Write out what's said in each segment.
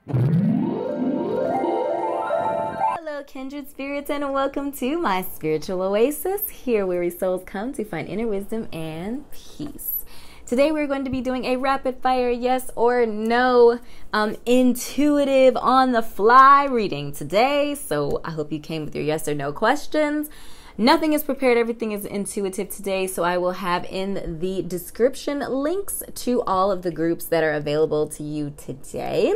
Hello, Kindred Spirits, and welcome to my spiritual oasis, here where we souls come to find inner wisdom and peace. Today we're going to be doing a rapid fire yes or no intuitive on the fly reading today. So I hope you came with your yes or no questions. Nothing is prepared, everything is intuitive today, so I will have in the description links to all of the groups that are available to you today.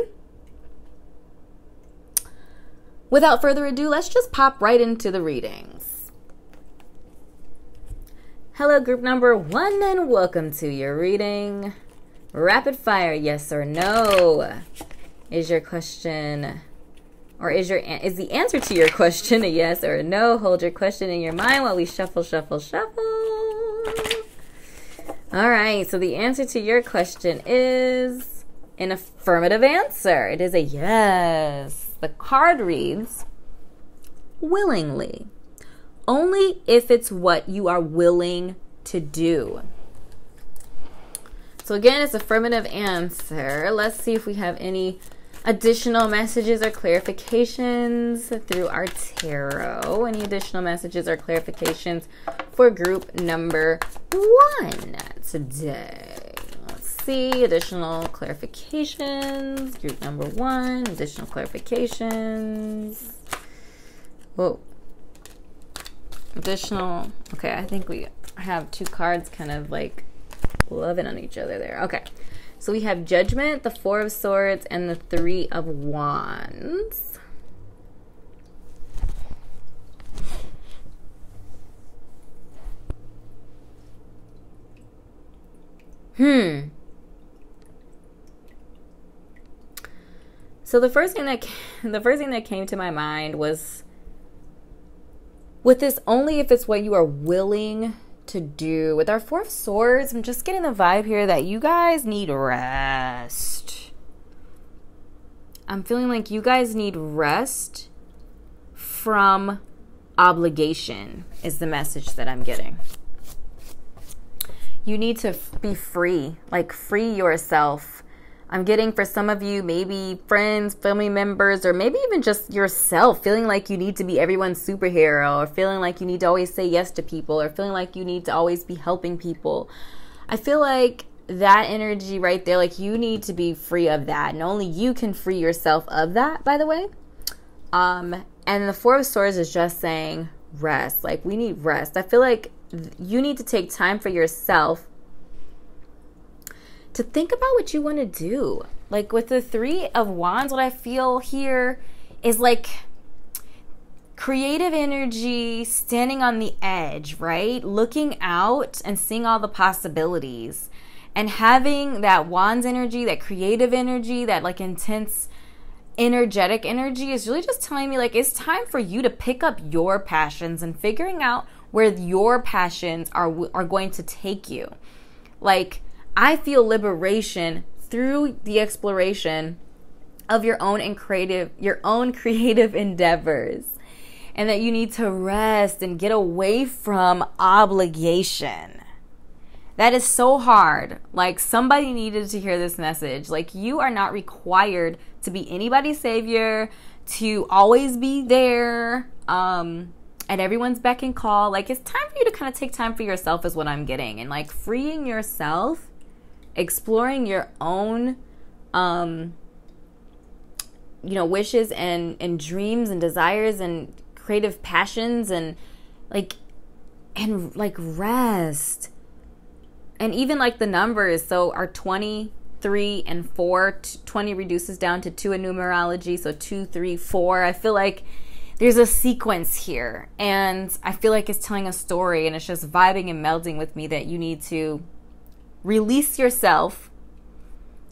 Without further ado, let's just pop right into the readings. Hello, group number 1, and welcome to your reading. Rapid fire, yes or no, is your question. Or is the answer to your question a yes or a no? Hold your question in your mind while we shuffle, shuffle, shuffle. All right, so the answer to your question is an affirmative answer. It is a yes. The card reads, willingly. Only if it's what you are willing to do. So again, it's affirmative answer. Let's see if we have any additional messages or clarifications through our tarot. Any additional messages or clarifications for group number 1 today? Let's see. Additional clarifications. Group number 1. Additional clarifications. Whoa. Additional. Okay, I think we have 2 cards kind of like loving on each other there. Okay. So we have Judgment, the 4 of Swords, and the 3 of Wands. So the first thing that came to my mind was, with this, only if it's what you are willing to do. With our 4 of Swords, I'm just getting the vibe here that you guys need rest. I'm feeling like you guys need rest from obligation is the message that I'm getting. You need to be free, like free yourself. I'm getting, for some of you, maybe friends, family members, or maybe even just yourself, feeling like you need to be everyone's superhero, or feeling like you need to always say yes to people, or feeling like you need to always be helping people. I feel like that energy right there, like you need to be free of that. And only you can free yourself of that, by the way. And the 4 of Swords is just saying rest. Like, we need rest. I feel like you need to take time for yourself to think about what you want to do. Like with the 3 of Wands, what I feel here is like creative energy, standing on the edge, right? Looking out and seeing all the possibilities. And having that Wands energy, that creative energy, that like intense energetic energy is really just telling me like it's time for you to pick up your passions and figuring out where your passions are going to take you. Like, I feel liberation through the exploration of your own creative endeavors, and that you need to rest and get away from obligation. That is so hard. Like, somebody needed to hear this message. Like, you are not required to be anybody's savior, to always be there at everyone's beck and call. Like, it's time for you to kind of take time for yourself is what I'm getting, and like freeing yourself, exploring your own wishes and dreams and desires and creative passions, and rest. And even like the numbers, so our 20, 3, and 4, 20 reduces down to 2 in numerology, so 2, 3, 4. I feel like there's a sequence here, and I feel like it's telling a story, and it's just vibing and melding with me that you need to release yourself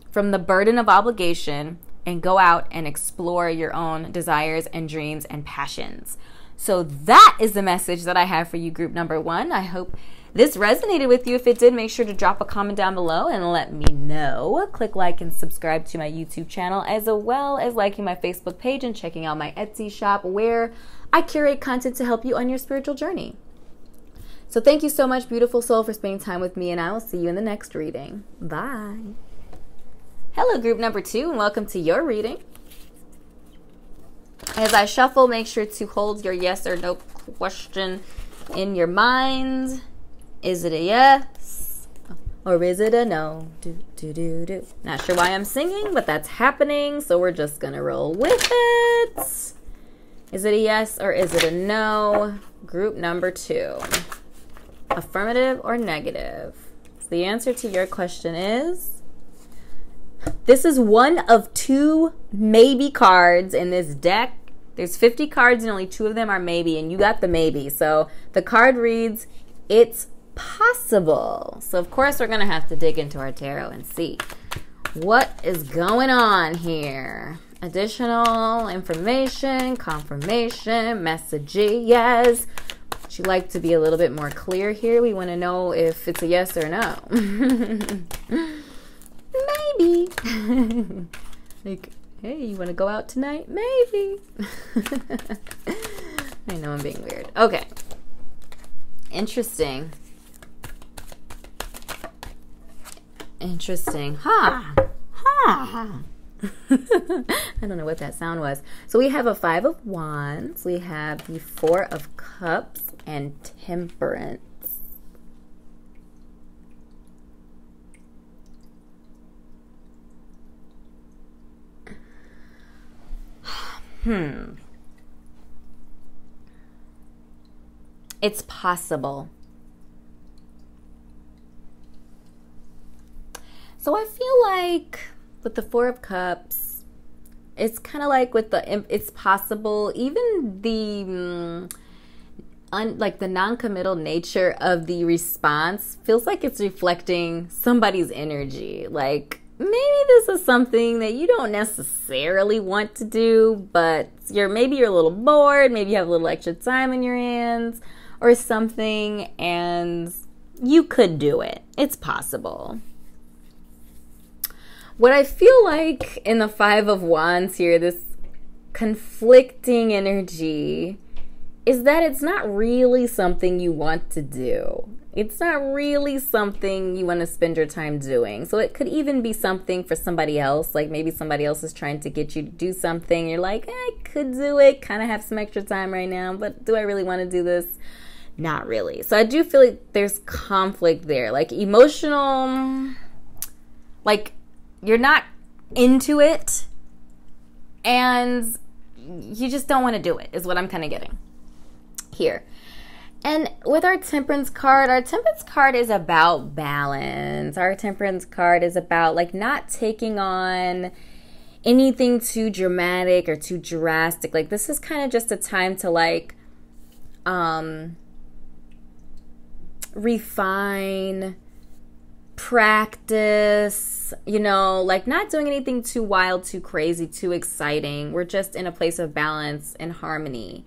from the burden of obligation and go out and explore your own desires and dreams and passions. So that is the message that I have for you, group number 1. I hope this resonated with you. If it did, make sure to drop a comment down below and let me know. Click like and subscribe to my YouTube channel, as well as liking my Facebook page and checking out my Etsy shop, where I curate content to help you on your spiritual journey. So thank you so much, beautiful soul, for spending time with me, and I will see you in the next reading. Bye. Hello, group number 2, and welcome to your reading. As I shuffle, make sure to hold your yes or no question in your mind. Is it a yes or is it a no? Not sure why I'm singing, but that's happening, so we're just gonna roll with it. Is it a yes or is it a no? Group number 2. Affirmative or negative? So the answer to your question is, this is one of 2 maybe cards in this deck. There's 50 cards and only 2 of them are maybe, and you got the maybe. So the card reads, it's possible. So of course we're going to have to dig into our tarot and see what is going on here. Additional information, confirmation, messages. Would you like to be a little bit more clear here? We want to know if it's a yes or no. Maybe. Like, hey, you want to go out tonight? Maybe. I know I'm being weird. Okay. Interesting. Interesting. Ha. Ha. I don't know what that sound was. So we have a 5 of Wands. We have the 4 of Cups and Temperance. It's possible. So I feel like with the 4 of Cups, it's kind of like with the it's possible, even the like the non-committal nature of the response feels like it's reflecting somebody's energy. Like, maybe this is something that you don't necessarily want to do, but maybe you're a little bored, maybe you have a little extra time in your hands or something, and you could do it. It's possible. What I feel like in the 5 of Wands here, this conflicting energy, is that it's not really something you want to do. It's not really something you want to spend your time doing. So it could even be something for somebody else. Like maybe somebody else is trying to get you to do something. You're like, I could do it, kind of have some extra time right now, but do I really want to do this? Not really. So I do feel like there's conflict there. Like emotional, like you're not into it and you just don't want to do it, is what I'm kind of getting here. And with our Temperance card is about balance. Our Temperance card is about like not taking on anything too dramatic or too drastic. Like this is kind of just a time to like refine, practice, you know, like not doing anything too wild, too crazy, too exciting. We're just in a place of balance and harmony.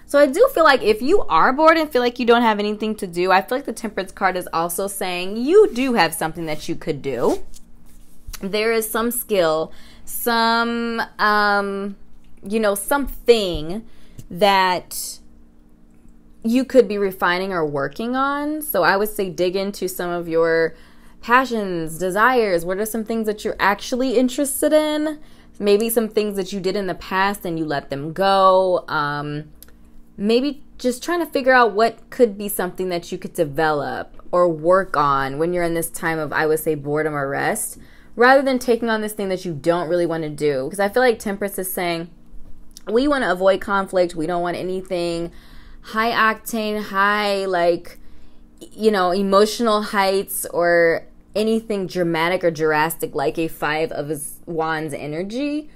So I do feel like if you are bored and feel like you don't have anything to do, I feel like the Temperance card is also saying you do have something that you could do. There is some skill, some, you know, something that you could be refining or working on. So I would say dig into some of your passions, desires. What are some things that you're actually interested in? Maybe some things that you did in the past and you let them go. Maybe just trying to figure out what could be something that you could develop or work on when you're in this time of, I would say, boredom or rest, rather than taking on this thing that you don't really want to do. Because I feel like Temperance is saying we want to avoid conflict. We don't want anything high octane, high, like, you know, emotional heights or anything dramatic or drastic like a 5 of Wands energy.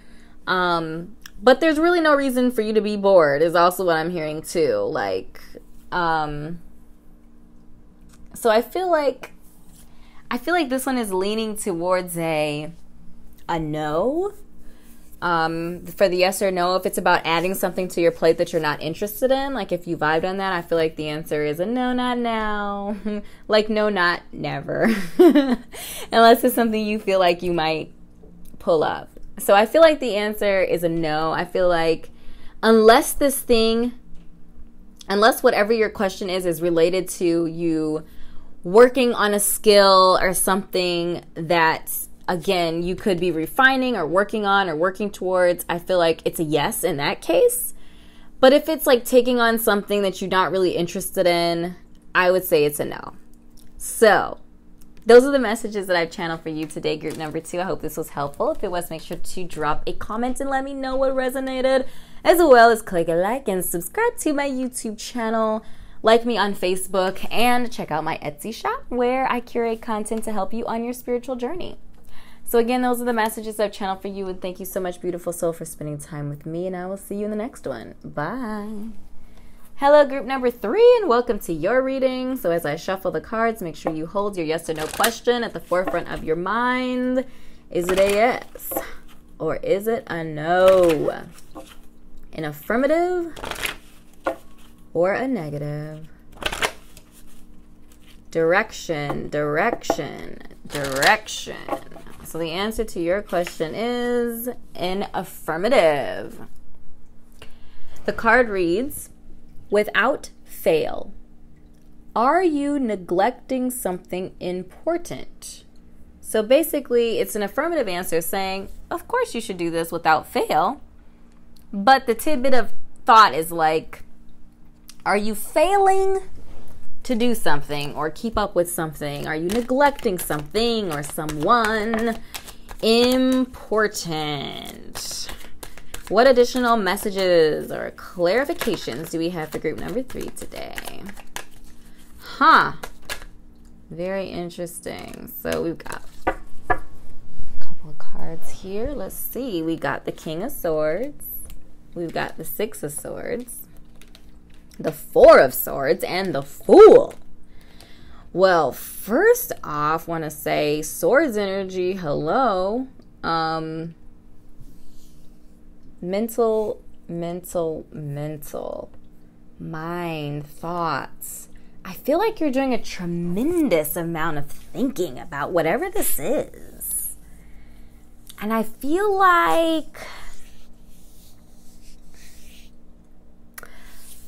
But there's really no reason for you to be bored is also what I'm hearing too. Like, so I feel like this one is leaning towards a no. For the yes or no, if it's about adding something to your plate that you're not interested in, like if you vibed on that, I feel like the answer is a no, not now. Like no, not never. Unless it's something you feel like you might pull up. So I feel like the answer is a no. I feel like unless whatever your question is related to you working on a skill or something that again, you could be refining or working on or working towards, I feel like it's a yes in that case. But if it's like taking on something that you're not really interested in, I would say it's a no. So those are the messages that I've channeled for you today, group number 2. I hope this was helpful. If it was, make sure to drop a comment and let me know what resonated, as well as click a like and subscribe to my YouTube channel. Like me on Facebook and check out my Etsy shop where I curate content to help you on your spiritual journey. So again, those are the messages I've channeled for you, and thank you so much, beautiful soul, for spending time with me, and I will see you in the next one. Bye. Hello, group number 3, and welcome to your reading. So as I shuffle the cards, make sure you hold your yes or no question at the forefront of your mind. Is it a yes or is it a no? An affirmative or a negative? Direction, direction, direction. So the answer to your question is an affirmative. The card reads, without fail, are you neglecting something important? So basically, it's an affirmative answer saying, of course you should do this without fail. But the tidbit of thought is like, are you failing to do something or keep up with something? Are you neglecting something or someone important? What additional messages or clarifications do we have for group number 3 today? Very interesting. So we've got a couple of cards here. Let's see. We got the King of Swords. We've got the 6 of Swords, the 4 of Swords, and the Fool. Well, first off, want to say Swords energy, hello. Mental, mind, thoughts. I feel like you're doing a tremendous amount of thinking about whatever this is. And I feel like,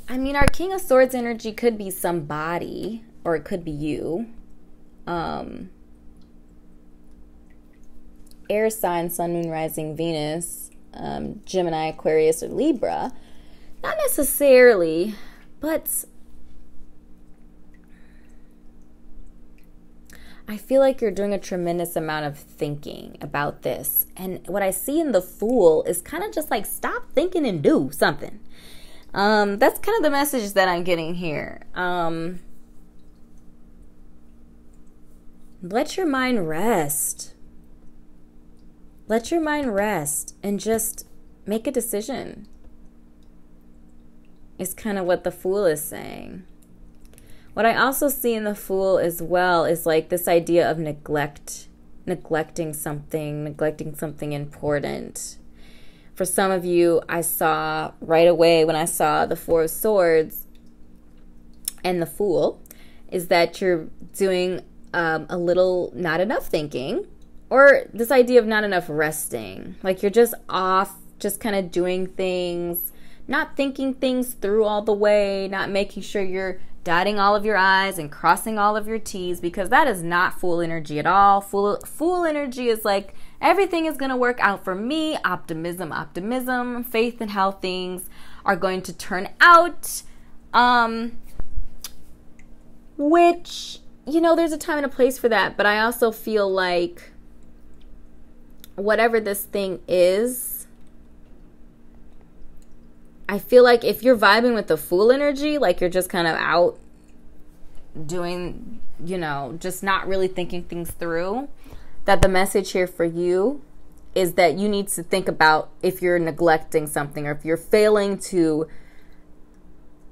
I mean, our King of Swords energy could be somebody, or it could be you. Air sign, sun, moon, rising, Venus, Gemini, Aquarius, or Libra. Not necessarily, but I feel like you're doing a tremendous amount of thinking about this. And what I see in the Fool is kind of just like, stop thinking and do something. That's kind of the message that I'm getting here. Let your mind rest. Let your mind rest and just make a decision. Is kind of what the Fool is saying. What I also see in the Fool as well is like this idea of neglecting something important. For some of you, I saw right away when I saw the 4 of Swords and the Fool, is that you're doing a little not enough thinking, or this idea of not enough resting. Like you're just off, just kind of doing things, not thinking things through all the way, not making sure you're dotting all of your I's and crossing all of your T's, because that is not Fool energy at all. Fool energy is like, everything is going to work out for me. Optimism, faith in how things are going to turn out. Which, you know, there's a time and a place for that. But I also feel like whatever this thing is, I feel like if you're vibing with the Fool energy, like you're just kind of out doing, you know, just not really thinking things through, that the message here for you is that you need to think about if you're neglecting something, or if you're failing to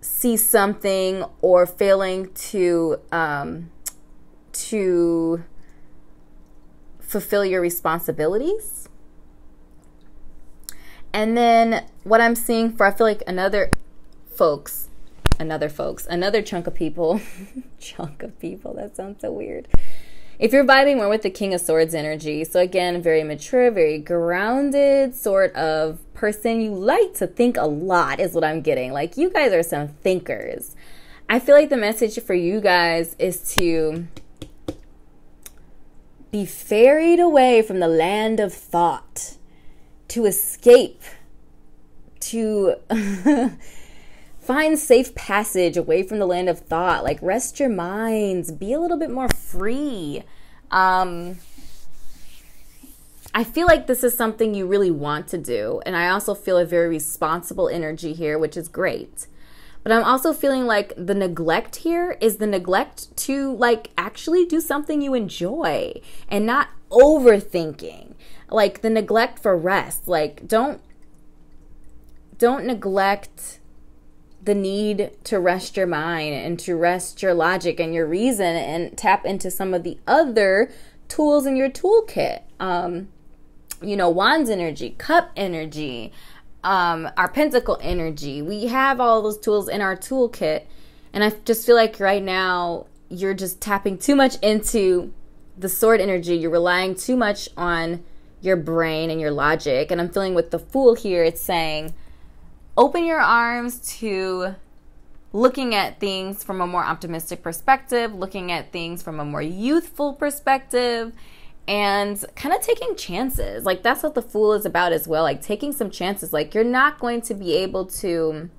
see something, or failing to fulfill your responsibilities. And then what I'm seeing for, I feel like another chunk of people, that sounds so weird. If you're vibing more with the King of Swords energy, so again, very mature, very grounded sort of person. You like to think a lot is what I'm getting. Like you guys are some thinkers. I feel like the message for you guys is to be ferried away from the land of thought, to escape, to find safe passage away from the land of thought. Like, rest your minds, be a little bit more free. I feel like this is something you really want to do. And I also feel a very responsible energy here, which is great. But I'm also feeling like the neglect here is the neglect to like actually do something you enjoy and not overthinking. Like the neglect for rest. Like don't neglect the need to rest your mind and to rest your logic and your reason and tap into some of the other tools in your toolkit. Wands energy, cup energy, our pentacle energy. We have all those tools in our toolkit. And I just feel like right now you're just tapping too much into the sword energy. You're relying too much on your brain and your logic. And I'm feeling with the Fool here, it's saying, open your arms to looking at things from a more optimistic perspective, looking at things from a more youthful perspective, and kind of taking chances. Like, that's what the Fool is about as well. Like, taking some chances. Like, you're not going to be able to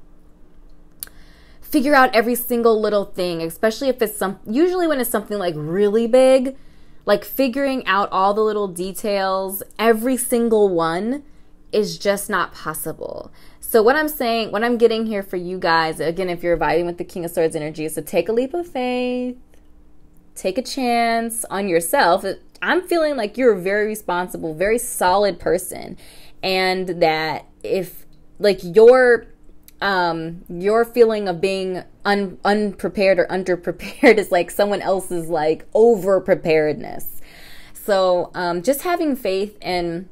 figure out every single little thing, especially if it's usually when it's something like really big, like figuring out all the little details, every single one is just not possible. So what I'm saying, what I'm getting here for you guys, again, if you're vibing with the King of Swords energy, is to take a leap of faith, take a chance on yourself. I'm feeling like you're a very responsible, very solid person. And that if like your feeling of being unprepared or underprepared is like someone else's like over preparedness. So just having faith in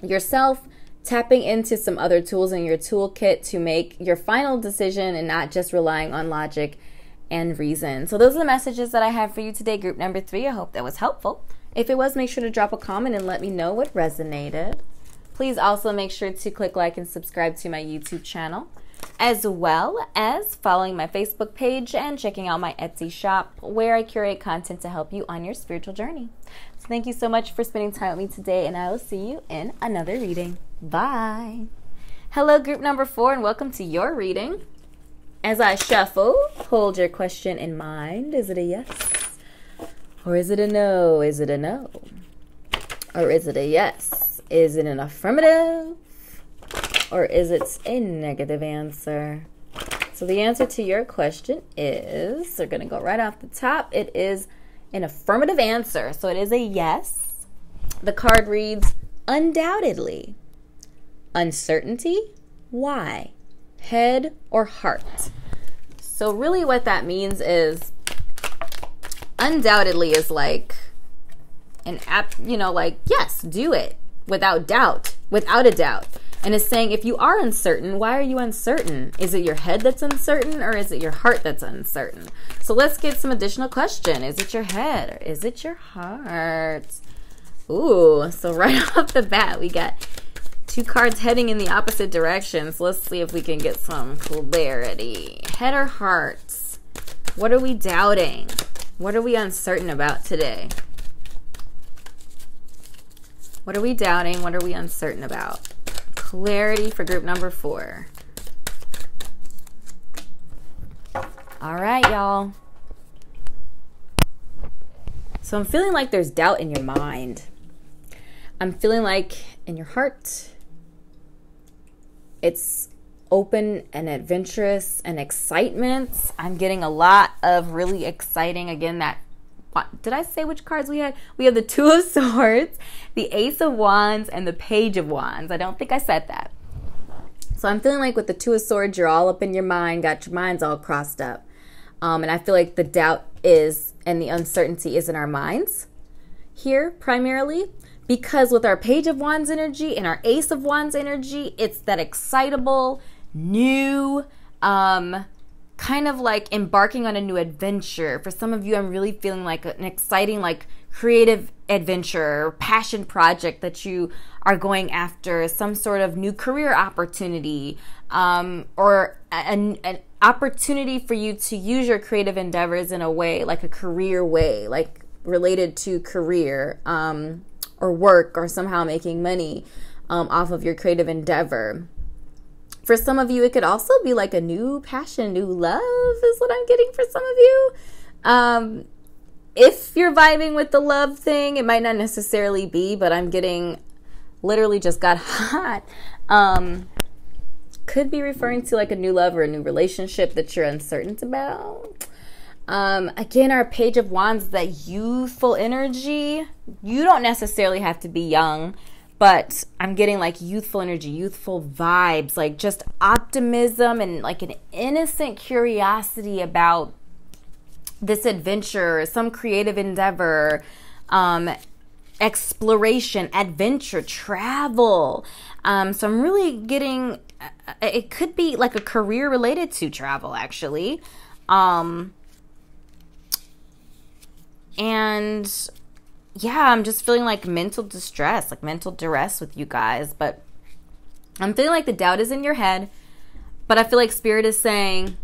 yourself, tapping into some other tools in your toolkit to make your final decision and not just relying on logic and reason. So those are the messages that I have for you today, group number 3. I hope that was helpful. If it was, make sure to drop a comment and let me know what resonated. Please also make sure to click like and subscribe to my YouTube channel, as well as following my Facebook page and checking out my Etsy shop, where I curate content to help you on your spiritual journey. So thank you so much for spending time with me today, and I will see you in another reading. Bye. Hello, group number 4, and welcome to your reading. As I shuffle, hold your question in mind. Is it a yes? Or is it a no? Is it a no? Or is it a yes? Is it an affirmative? Or is it a negative answer? So the answer to your question is, we're going to go right off the top, it is an affirmative answer. So it is a yes. The card reads, undoubtedly. Uncertainty, why? Head or heart? So really what that means is, undoubtedly is like an app, like, yes, do it without doubt, without a doubt. And it's saying, if you are uncertain, why are you uncertain? Is it your head that's uncertain, or is it your heart that's uncertain? So let's get some additional question. Is it your head, or is it your heart? Ooh, so right off the bat, we got 2 cards heading in the opposite directions. Let's see if we can get some clarity. Head or heart? What are we doubting? What are we uncertain about today? What are we doubting? What are we uncertain about? Clarity for group number 4. All right, y'all. So I'm feeling like there's doubt in your mind. I'm feeling like in your heart, it's open and adventurous and excitement. I'm getting a lot of really exciting, again, did I say which cards we had? We have the 2 of Swords, the Ace of Wands, and the Page of Wands. I don't think I said that. So I'm feeling like with the 2 of Swords, you're all up in your mind, got your minds all crossed up. And I feel like the doubt is, and the uncertainty is in our minds here primarily. Because with our Page of Wands energy and our Ace of Wands energy, it's that excitable, new, kind of like embarking on a new adventure. For some of you, I'm really feeling like an exciting, like creative adventure or passion project that you are going after, some sort of new career opportunity, or an opportunity for you to use your creative endeavors in a way, like a career way, like related to career or work, or somehow making money off of your creative endeavor. For some of you, it could also be like a new passion, new love is what I'm getting for some of you. If you're vibing with the love thing, it might not necessarily be, but I'm getting literally just got hot. Could be referring to like a new love or a new relationship that you're uncertain about. Again, our Page of Wands, that youthful energy. You don't necessarily have to be young, but I'm getting like youthful energy, youthful vibes, like just optimism and like an innocent curiosity about this adventure, some creative endeavor, exploration, adventure, travel. So I'm really getting, it could be like a career related to travel, actually. And yeah, I'm just feeling like mental distress, like mental duress with you guys. But I'm feeling like the doubt is in your head. But I feel like Spirit is saying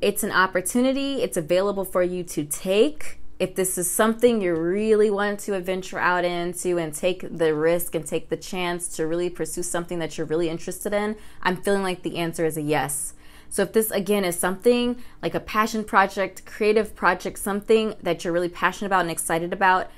it's an opportunity. It's available for you to take. If this is something you really want to venture out into and take the risk and take the chance to really pursue something that you're really interested in, I'm feeling like the answer is a yes. So if this, again, is something like a passion project, creative project, something that you're really passionate about and excited about,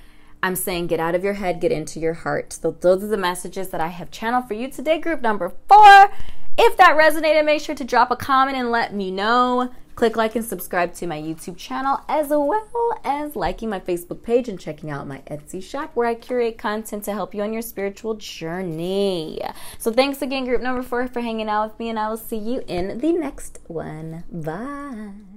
I'm saying get out of your head, get into your heart. So those are the messages that I have channeled for you today, group number 4. If that resonated, make sure to drop a comment and let me know. Click like and subscribe to my YouTube channel, as well as liking my Facebook page and checking out my Etsy shop, where I curate content to help you on your spiritual journey. So thanks again, group number 4, for hanging out with me, and I will see you in the next one. Bye.